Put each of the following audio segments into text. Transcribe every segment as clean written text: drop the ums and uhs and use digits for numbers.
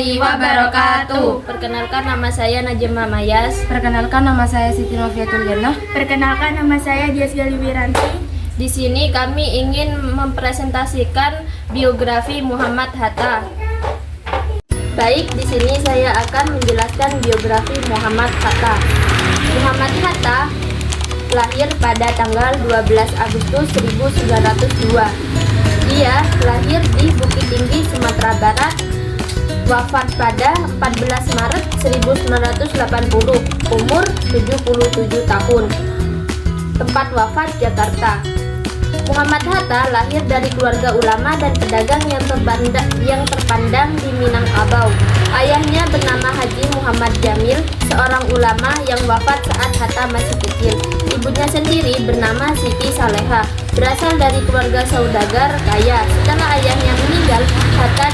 warahmatullahi wabarakatuh. Perkenalkan, nama saya Najma Mayas. Perkenalkan, nama saya Siti Noviatul Jannah. Perkenalkan, nama saya Dias Gali Wiranti. Di sini kami ingin mempresentasikan biografi Muhammad Hatta. Baik, di sini saya akan menjelaskan biografi Muhammad Hatta. Muhammad Hatta lahir pada tanggal 12 Agustus 1902. Dia lahir di Bukit Tinggi, Sumatera Barat. Wafat pada 14 Maret 1980, umur 77 tahun. Tempat wafat Jakarta. Muhammad Hatta lahir dari keluarga ulama dan pedagang yang terpandang di Minangkabau. Ayahnya bernama Haji Muhammad Jamil, seorang ulama yang wafat saat Hatta masih kecil. Ibunya sendiri bernama Siti Saleha, berasal dari keluarga saudagar kaya. Setelah ayahnya meninggal, Hatta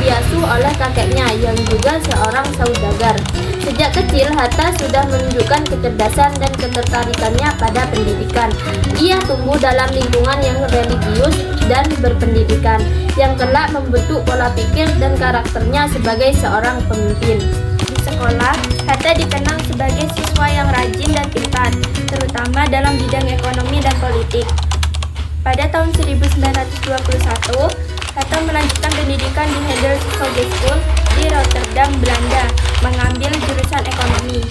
diasuh oleh kakeknya yang juga seorang saudagar. Sejak kecil, Hatta sudah menunjukkan kecerdasan dan ketertarikannya pada pendidikan. Ia tumbuh dalam lingkungan yang religius dan berpendidikan, yang kelak membentuk pola pikir dan karakternya sebagai seorang pemimpin. Di sekolah, Hatta dikenal sebagai siswa yang rajin dan pintar, terutama dalam bidang ekonomi dan politik. Pada tahun 1921, Hatta melanjutkan pendidikan di Hendel Hogeschool di Rotterdam, Belanda, mengambil jurusan ekonomi.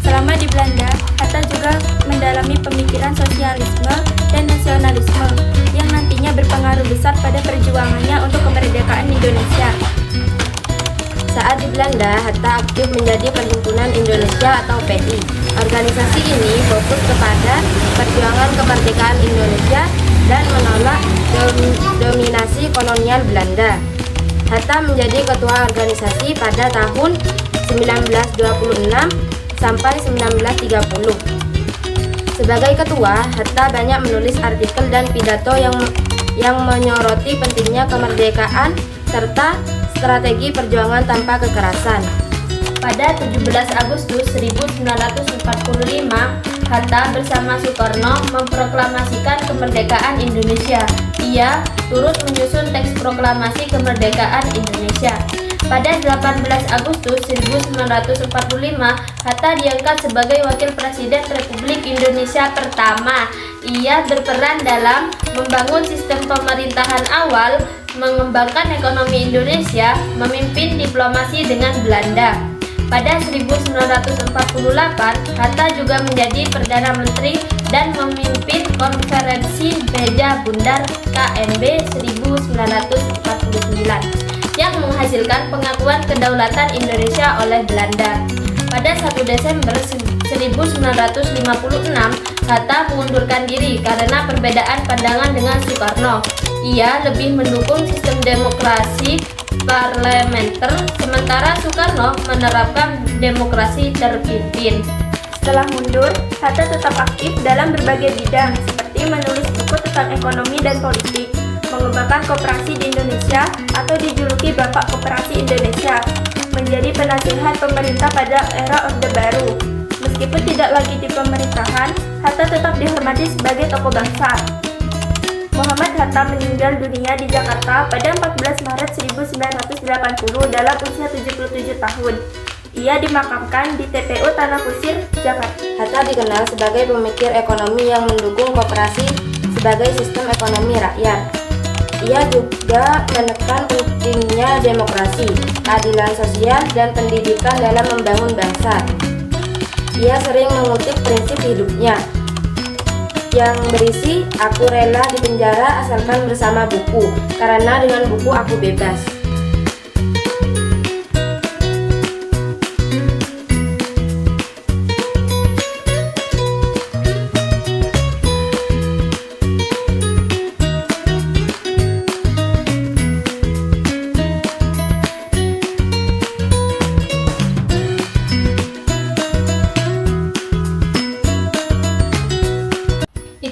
Selama di Belanda, Hatta juga mendalami pemikiran sosialisme dan nasionalisme yang nantinya berpengaruh besar pada perjuangannya untuk kemerdekaan Indonesia. Saat di Belanda, Hatta aktif menjadi Perhimpunan Indonesia atau PI. Organisasi ini fokus kepada perjuangan kemerdekaan Indonesia dan menolak dominasi kolonial Belanda. Hatta menjadi ketua organisasi pada tahun 1926 sampai 1930. Sebagai ketua, Hatta banyak menulis artikel dan pidato yang menyoroti pentingnya kemerdekaan serta strategi perjuangan tanpa kekerasan. Pada 17 Agustus 1945, Hatta bersama Soekarno memproklamasikan kemerdekaan Indonesia. Ia turut menyusun teks proklamasi kemerdekaan Indonesia. Pada 18 Agustus 1945, Hatta diangkat sebagai Wakil Presiden Republik Indonesia pertama. Ia berperan dalam membangun sistem pemerintahan awal, mengembangkan ekonomi Indonesia, memimpin diplomasi dengan Belanda. Pada 1948, Hatta juga menjadi Perdana Menteri dan memimpin konferensi Meja Bundar KMB 1949 yang menghasilkan pengakuan kedaulatan Indonesia oleh Belanda. Pada 1 Desember 1956, Hatta mengundurkan diri karena perbedaan pandangan dengan Soekarno. Ia lebih mendukung sistem demokrasi parlementer, sementara Soekarno menerapkan demokrasi terpimpin. Setelah mundur, Hatta tetap aktif dalam berbagai bidang, seperti menulis buku tentang ekonomi dan politik, mengembangkan koperasi di Indonesia atau dijuluki Bapak Koperasi Indonesia, menjadi penasihat pemerintah pada era Orde Baru. Meskipun tidak lagi di pemerintahan, Hatta tetap dihormati sebagai tokoh bangsa. Muhammad Hatta meninggal dunia di Jakarta pada 14 Maret 1980 dalam usia 77 tahun. Ia dimakamkan di TPU Tanah Kusir, Jakarta. Hatta dikenal sebagai pemikir ekonomi yang mendukung koperasi sebagai sistem ekonomi rakyat. Ia juga menekan pentingnya demokrasi, keadilan sosial, dan pendidikan dalam membangun bangsa. Ia sering mengutip prinsip hidupnya yang berisi, "Aku rela dipenjara asalkan bersama buku, karena dengan buku aku bebas."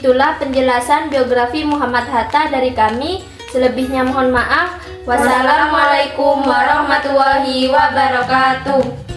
Itulah penjelasan biografi Muhammad Hatta dari kami. Selebihnya mohon maaf. Wassalamualaikum warahmatullahi wabarakatuh.